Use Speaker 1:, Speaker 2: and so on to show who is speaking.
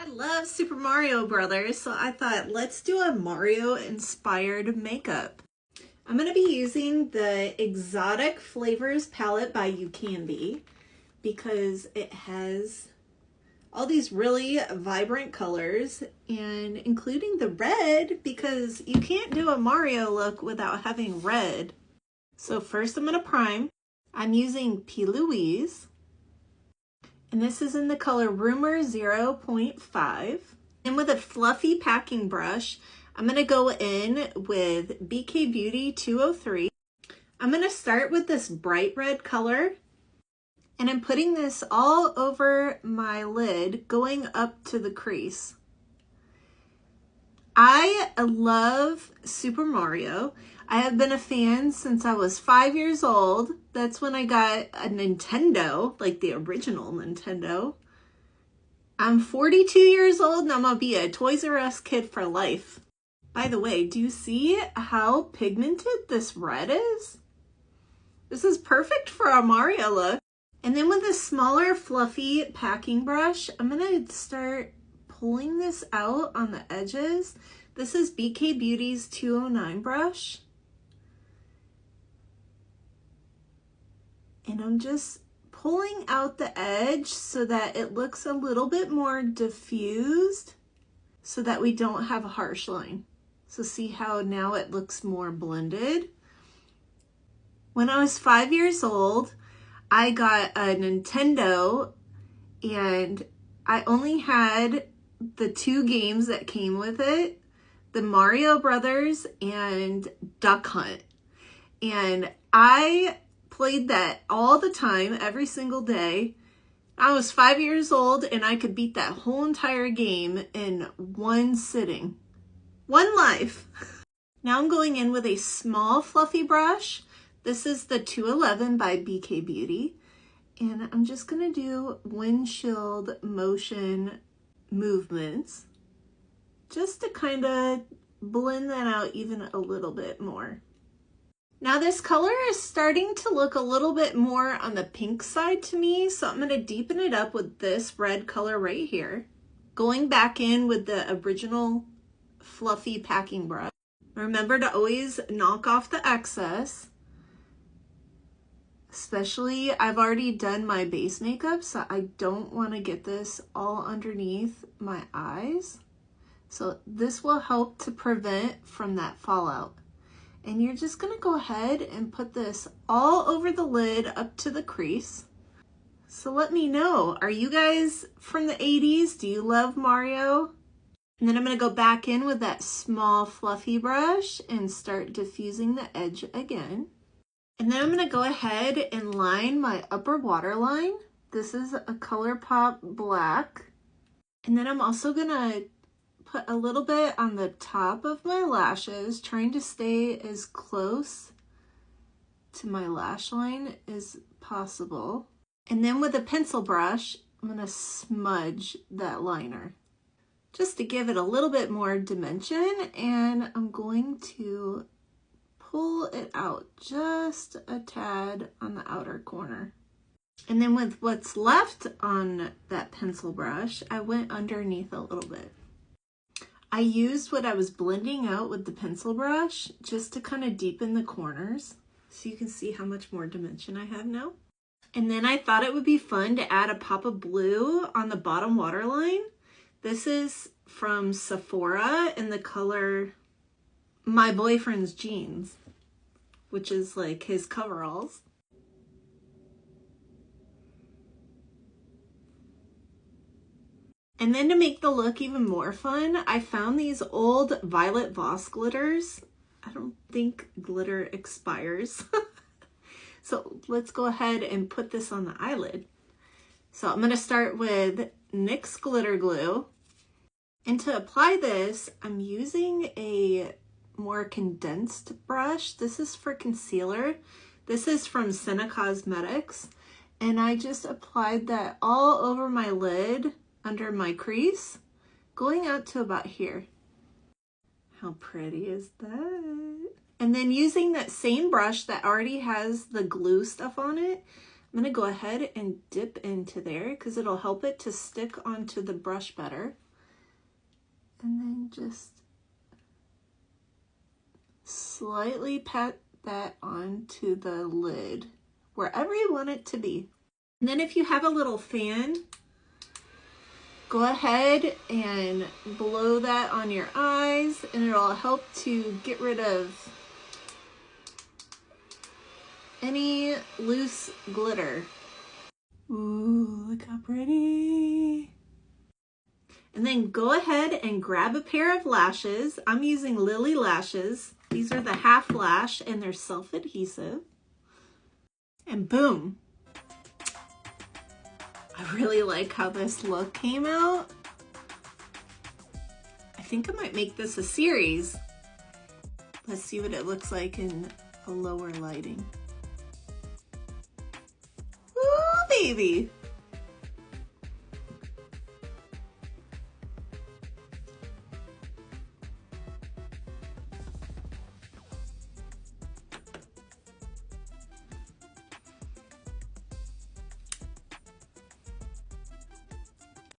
Speaker 1: I love Super Mario Brothers, so I thought let's do a Mario inspired makeup. I'm going to be using the Exotic Flavors palette by UCANBE because it has all these really vibrant colors, and including the red, because you can't do a Mario look without having red. So first I'm going to prime. I'm using P. Louise, and this is in the color Rumor 0.5. And with a fluffy packing brush, I'm going to go in with BK Beauty 203. I'm going to start with this bright red color, and I'm putting this all over my lid, going up to the crease. I love Super Mario. I have been a fan since I was 5 years old. That's when I got a Nintendo, like the original Nintendo. I'm 42 years old and I'm gonna be a Toys R Us kid for life. By the way, do you see how pigmented this red is? This is perfect for a Mario look. And then with a smaller fluffy packing brush, I'm gonna start pulling this out on the edges. This is BK Beauty's 209 brush. And I'm just pulling out the edge so that it looks a little bit more diffused so that we don't have a harsh line. So see how now it looks more blended? When I was 5 years old, I got a Nintendo and I only had the 2 games that came with it, the Mario Brothers and Duck Hunt. And I played that all the time, every single day. I was 5 years old and I could beat that whole entire game in one sitting. One life. Now I'm going in with a small fluffy brush. This is the 211 by BK Beauty. And I'm just gonna do windshield motion movements just to kind of blend that out even a little bit more. Now this color is starting to look a little bit more on the pink side to me, so I'm gonna deepen it up with this red color right here. Going back in with the original fluffy packing brush. Remember to always knock off the excess. Especially, I've already done my base makeup, so I don't want to get this all underneath my eyes. So this will help to prevent from that fallout. And you're just going to go ahead and put this all over the lid up to the crease. So let me know, are you guys from the 80s? Do you love Mario? And then I'm going to go back in with that small fluffy brush and start diffusing the edge again. And then I'm going to go ahead and line my upper waterline. This is a ColourPop black. And then I'm also going to put a little bit on the top of my lashes, trying to stay as close to my lash line as possible. And then with a pencil brush, I'm going to smudge that liner just to give it a little bit more dimension. And I'm going to pull it out just a tad on the outer corner. And then with what's left on that pencil brush, I went underneath a little bit. I used what I was blending out with the pencil brush just to kind of deepen the corners so you can see how much more dimension I have now. And then I thought it would be fun to add a pop of blue on the bottom waterline. This is from Sephora in the color My Boyfriend's Jeans, which is like his coveralls. And then to make the look even more fun, I found these old Violet Voss glitters. I don't think glitter expires. So let's go ahead and put this on the eyelid. So I'm gonna start with NYX glitter glue. And to apply this, I'm using a more condensed brush. This is for concealer. This is from Senna Cosmetics. And I just applied that all over my lid under my crease, going out to about here. How pretty is that? And then using that same brush that already has the glue stuff on it, I'm gonna go ahead and dip into there because it'll help it to stick onto the brush better. And then just slightly pat that onto the lid, wherever you want it to be. And then if you have a little fan, go ahead and blow that on your eyes, and it'll help to get rid of any loose glitter. Ooh, look how pretty. And then go ahead and grab a pair of lashes. I'm using Lilly lashes. These are the half lash and they're self-adhesive. And boom. I really like how this look came out. I think I might make this a series. Let's see what it looks like in a lower lighting. Ooh, baby.